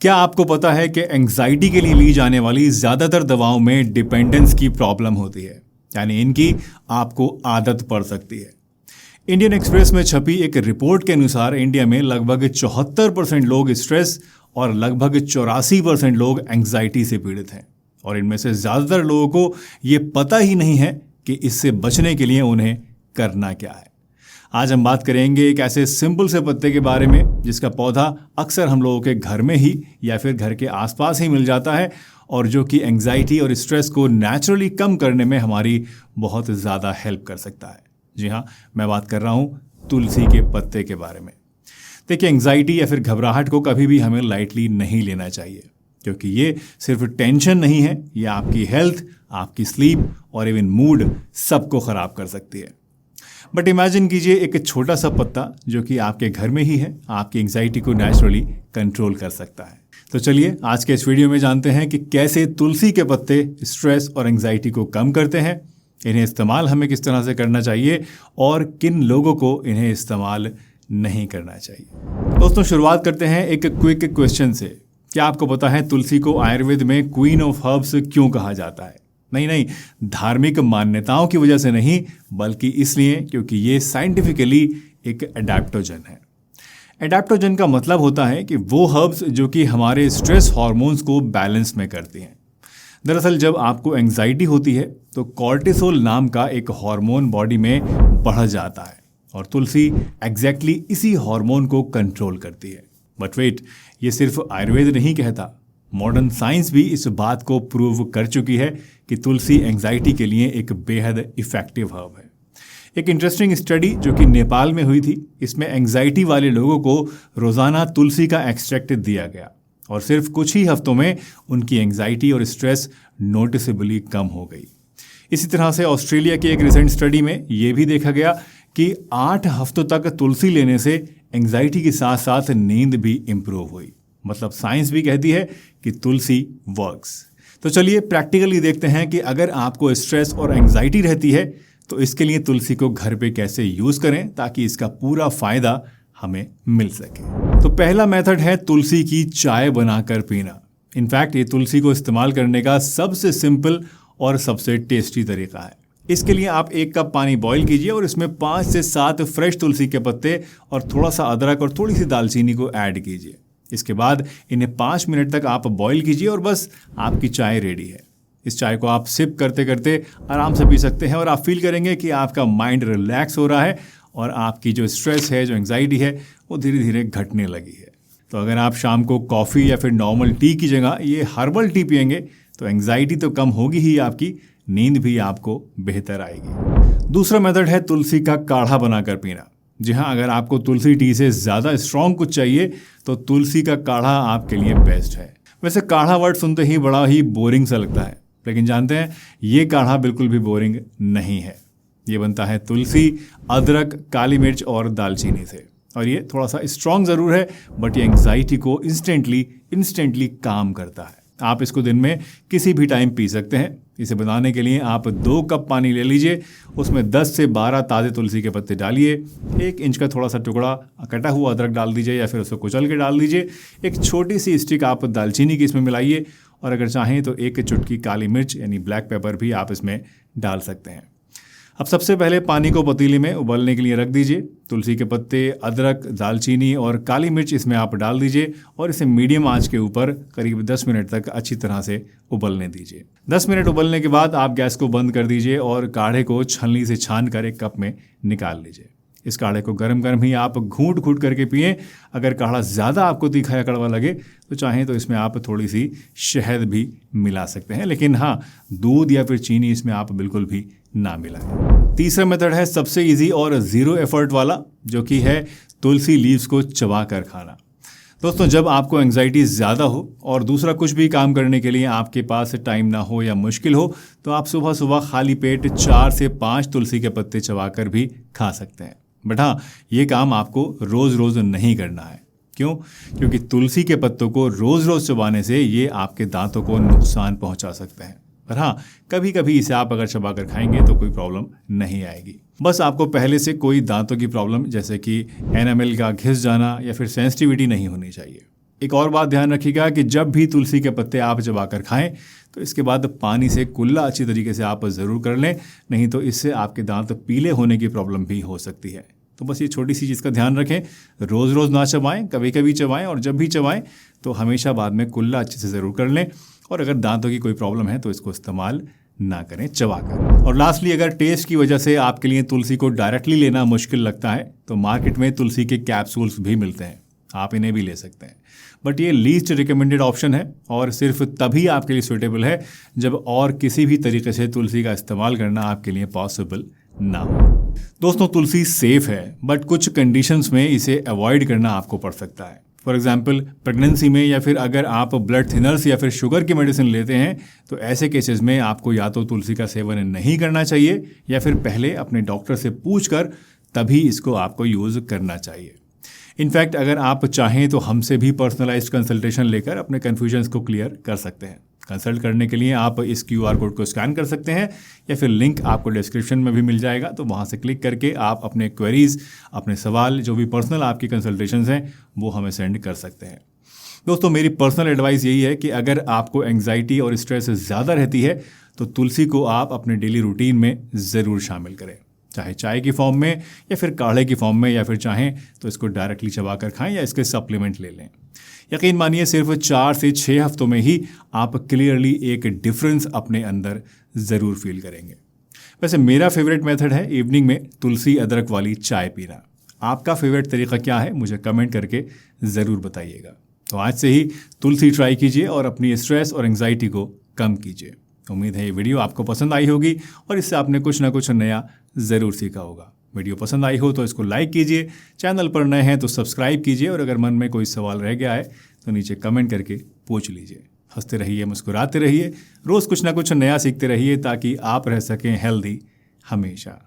क्या आपको पता है कि एंग्जाइटी के लिए ली जाने वाली ज़्यादातर दवाओं में डिपेंडेंस की प्रॉब्लम होती है, यानी इनकी आपको आदत पड़ सकती है। इंडियन एक्सप्रेस में छपी एक रिपोर्ट के अनुसार इंडिया में लगभग 74% लोग स्ट्रेस और लगभग 84% लोग एंग्जाइटी से पीड़ित हैं, और इनमें से ज़्यादातर लोगों को ये पता ही नहीं है कि इससे बचने के लिए उन्हें करना क्या है। आज हम बात करेंगे एक ऐसे सिंपल से पत्ते के बारे में जिसका पौधा अक्सर हम लोगों के घर में ही या फिर घर के आसपास ही मिल जाता है, और जो कि एंग्जाइटी और स्ट्रेस को नेचुरली कम करने में हमारी बहुत ज़्यादा हेल्प कर सकता है। जी हाँ, मैं बात कर रहा हूँ तुलसी के पत्ते के बारे में। देखिए, एंग्जाइटी या फिर घबराहट को कभी भी हमें लाइटली नहीं लेना चाहिए, क्योंकि ये सिर्फ टेंशन नहीं है, ये आपकी हेल्थ, आपकी स्लीप और इवन मूड सबको ख़राब कर सकती है। बट इमेजिन कीजिए एक छोटा सा पत्ता जो कि आपके घर में ही है, आपकी एंग्जाइटी को नेचुरली कंट्रोल कर सकता है। तो चलिए आज के इस वीडियो में जानते हैं कि कैसे तुलसी के पत्ते स्ट्रेस और एंग्जाइटी को कम करते हैं, इन्हें इस्तेमाल हमें किस तरह से करना चाहिए और किन लोगों को इन्हें इस्तेमाल नहीं करना चाहिए। दोस्तों, शुरुआत करते हैं एक क्विक क्वेश्चन से। क्या आपको पता है तुलसी को आयुर्वेद में क्वीन ऑफ हर्ब्स क्यों कहा जाता है? नहीं, धार्मिक मान्यताओं की वजह से नहीं, बल्कि इसलिए क्योंकि ये साइंटिफिकली एक एडेप्टोजन है। एडेप्टोजन का मतलब होता है कि वो हर्ब्स जो कि हमारे स्ट्रेस हार्मोन्स को बैलेंस में करती हैं। दरअसल जब आपको एंग्जाइटी होती है तो कॉर्टिसोल नाम का एक हार्मोन बॉडी में बढ़ जाता है, और तुलसी एग्जैक्टली इसी हार्मोन को कंट्रोल करती है। बट वेट, ये सिर्फ आयुर्वेद नहीं कहता, मॉडर्न साइंस भी इस बात को प्रूव कर चुकी है कि तुलसी एंग्जाइटी के लिए एक बेहद इफेक्टिव हर्ब है। एक इंटरेस्टिंग स्टडी जो कि नेपाल में हुई थी, इसमें एंग्जाइटी वाले लोगों को रोज़ाना तुलसी का एक्सट्रैक्ट दिया गया, और सिर्फ कुछ ही हफ्तों में उनकी एंग्जाइटी और स्ट्रेस नोटिसेबली कम हो गई। इसी तरह से ऑस्ट्रेलिया की एक रिसेंट स्टडी में ये भी देखा गया कि 8 हफ्तों तक तुलसी लेने से एंग्जाइटी के साथ साथ नींद भी इम्प्रूव हुई। मतलब साइंस भी कहती है कि तुलसी वर्क्स। तो चलिए प्रैक्टिकली देखते हैं कि अगर आपको स्ट्रेस और एंग्जाइटी रहती है तो इसके लिए तुलसी को घर पे कैसे यूज़ करें ताकि इसका पूरा फ़ायदा हमें मिल सके। तो पहला मेथड है तुलसी की चाय बनाकर पीना। इनफैक्ट ये तुलसी को इस्तेमाल करने का सबसे सिंपल और सबसे टेस्टी तरीका है। इसके लिए आप 1 कप पानी बॉईल कीजिए और इसमें 5 से 7 फ्रेश तुलसी के पत्ते और थोड़ा सा अदरक और थोड़ी सी दालचीनी को ऐड कीजिए। इसके बाद इन्हें 5 मिनट तक आप बॉईल कीजिए और बस आपकी चाय रेडी है। इस चाय को आप सिप करते करते आराम से पी सकते हैं, और आप फील करेंगे कि आपका माइंड रिलैक्स हो रहा है और आपकी जो स्ट्रेस है, जो एंग्जाइटी है, वो धीरे धीरे घटने लगी है। तो अगर आप शाम को कॉफ़ी या फिर नॉर्मल टी की जगह ये हर्बल टी पियेंगे तो एंग्जाइटी तो कम होगी ही, आपकी नींद भी आपको बेहतर आएगी। दूसरा मेथड है तुलसी का काढ़ा बनाकर पीना। जी हाँ, अगर आपको तुलसी टी से ज़्यादा स्ट्रॉन्ग कुछ चाहिए तो तुलसी का काढ़ा आपके लिए बेस्ट है। वैसे काढ़ा वर्ड सुनते ही बड़ा ही बोरिंग सा लगता है, लेकिन जानते हैं ये काढ़ा बिल्कुल भी बोरिंग नहीं है। ये बनता है तुलसी, अदरक, काली मिर्च और दालचीनी से, और ये थोड़ा सा स्ट्रॉन्ग ज़रूर है, बट ये एंग्जाइटी को इंस्टेंटली काम करता है। आप इसको दिन में किसी भी टाइम पी सकते हैं। इसे बनाने के लिए आप 2 कप पानी ले लीजिए, उसमें 10 से 12 ताज़े तुलसी के पत्ते डालिए, 1 इंच का थोड़ा सा टुकड़ा कटा हुआ अदरक डाल दीजिए या फिर उसको कुचल के डाल दीजिए, एक छोटी सी स्टिक आप दालचीनी की इसमें मिलाइए, और अगर चाहें तो 1 चुटकी काली मिर्च यानी ब्लैक पेपर भी आप इसमें डाल सकते हैं। अब सबसे पहले पानी को पतीले में उबलने के लिए रख दीजिए। तुलसी के पत्ते, अदरक, दालचीनी और काली मिर्च इसमें आप डाल दीजिए और इसे मीडियम आंच के ऊपर करीब 10 मिनट तक अच्छी तरह से उबलने दीजिए। 10 मिनट उबलने के बाद आप गैस को बंद कर दीजिए और काढ़े को छलनी से छान कर एक कप में निकाल लीजिए। इस काढ़े को गरम गरम ही आप घूंट घूंट करके पिएं। अगर काढ़ा ज़्यादा आपको तीखा या कड़वा लगे तो चाहें तो इसमें आप थोड़ी सी शहद भी मिला सकते हैं, लेकिन हाँ, दूध या फिर चीनी इसमें आप बिल्कुल भी ना मिलाएं। तीसरा मेथड है सबसे इजी और ज़ीरो एफर्ट वाला, जो कि है तुलसी लीव्स को चबा कर खाना। दोस्तों, जब आपको एंग्जाइटी ज़्यादा हो और दूसरा कुछ भी काम करने के लिए आपके पास टाइम ना हो या मुश्किल हो, तो आप सुबह सुबह खाली पेट 4 से 5 तुलसी के पत्ते चबाकर भी खा सकते हैं। बट हाँ, ये काम आपको रोज़ रोज़ नहीं करना है। क्यों? क्योंकि तुलसी के पत्तों को रोज़ रोज़ चबाने से ये आपके दांतों को नुकसान पहुंचा सकते हैं। पर हाँ, कभी कभी इसे आप अगर चबा कर खाएंगे तो कोई प्रॉब्लम नहीं आएगी। बस आपको पहले से कोई दांतों की प्रॉब्लम जैसे कि एनामेल का घिस जाना या फिर सेंसिटिविटी नहीं होनी चाहिए। एक और बात ध्यान रखिएगा कि जब भी तुलसी के पत्ते आप चबाकर खाएं तो इसके बाद पानी से कुल्ला अच्छी तरीके से आप ज़रूर कर लें, नहीं तो इससे आपके दांत पीले होने की प्रॉब्लम भी हो सकती है। तो बस ये छोटी सी चीज़ का ध्यान रखें, रोज़ रोज़ ना चबाएं, कभी कभी चबाएं, और जब भी चबाएं तो हमेशा बाद में कुल्ला अच्छे से ज़रूर कर लें। और अगर दांतों की कोई प्रॉब्लम है तो इसको इस्तेमाल ना करें चबाकर। और लास्टली, अगर टेस्ट की वजह से आपके लिए तुलसी को डायरेक्टली लेना मुश्किल लगता है तो मार्केट में तुलसी के कैप्सूल्स भी मिलते हैं, आप इन्हें भी ले सकते हैं। बट ये लीस्ट रिकमेंडेड ऑप्शन है और सिर्फ तभी आपके लिए सूटेबल है जब और किसी भी तरीके से तुलसी का इस्तेमाल करना आपके लिए पॉसिबल ना हो। दोस्तों, तुलसी सेफ है बट कुछ कंडीशंस में इसे अवॉइड करना आपको पड़ सकता है। फॉर एग्जाम्पल, प्रेगनेंसी में या फिर अगर आप ब्लड थिनर्स या फिर शुगर की मेडिसिन लेते हैं तो ऐसे केसेस में आपको या तो तुलसी का सेवन नहीं करना चाहिए या फिर पहले अपने डॉक्टर से पूछकर तभी इसको आपको यूज़ करना चाहिए। इनफैक्ट अगर आप चाहें तो हमसे भी पर्सनलाइज्ड कंसल्टेशन लेकर अपने कन्फ्यूजन्स को क्लियर कर सकते हैं। कंसल्ट करने के लिए आप इस QR कोड को स्कैन कर सकते हैं या फिर लिंक आपको डिस्क्रिप्शन में भी मिल जाएगा, तो वहाँ से क्लिक करके आप अपने क्वेरीज, अपने सवाल, जो भी पर्सनल आपकी कंसल्टेशंस हैं वो हमें सेंड कर सकते हैं। दोस्तों, मेरी पर्सनल एडवाइस यही है कि अगर आपको एंग्जाइटी और स्ट्रेस ज़्यादा रहती है तो तुलसी को आप अपने डेली रूटीन में ज़रूर शामिल करें, चाहे चाय की फॉर्म में या फिर काढ़े की फॉर्म में, या फिर चाहें तो इसको डायरेक्टली चबाकर खाएं या इसके सप्लीमेंट ले लें। यकीन मानिए सिर्फ 4 से 6 हफ्तों में ही आप क्लियरली एक डिफरेंस अपने अंदर ज़रूर फील करेंगे। वैसे मेरा फेवरेट मेथड है इवनिंग में तुलसी अदरक वाली चाय पीना। आपका फेवरेट तरीका क्या है मुझे कमेंट करके ज़रूर बताइएगा। तो आज से ही तुलसी ट्राई कीजिए और अपनी स्ट्रेस और एंग्जाइटी को कम कीजिए। उम्मीद है ये वीडियो आपको पसंद आई होगी और इससे आपने कुछ ना कुछ नया ज़रूर सीखा होगा। वीडियो पसंद आई हो तो इसको लाइक कीजिए, चैनल पर नए हैं तो सब्सक्राइब कीजिए, और अगर मन में कोई सवाल रह गया है तो नीचे कमेंट करके पूछ लीजिए। हंसते रहिए, मुस्कुराते रहिए, रोज़ कुछ ना कुछ नया सीखते रहिए ताकि आप रह सकें हेल्दी हमेशा।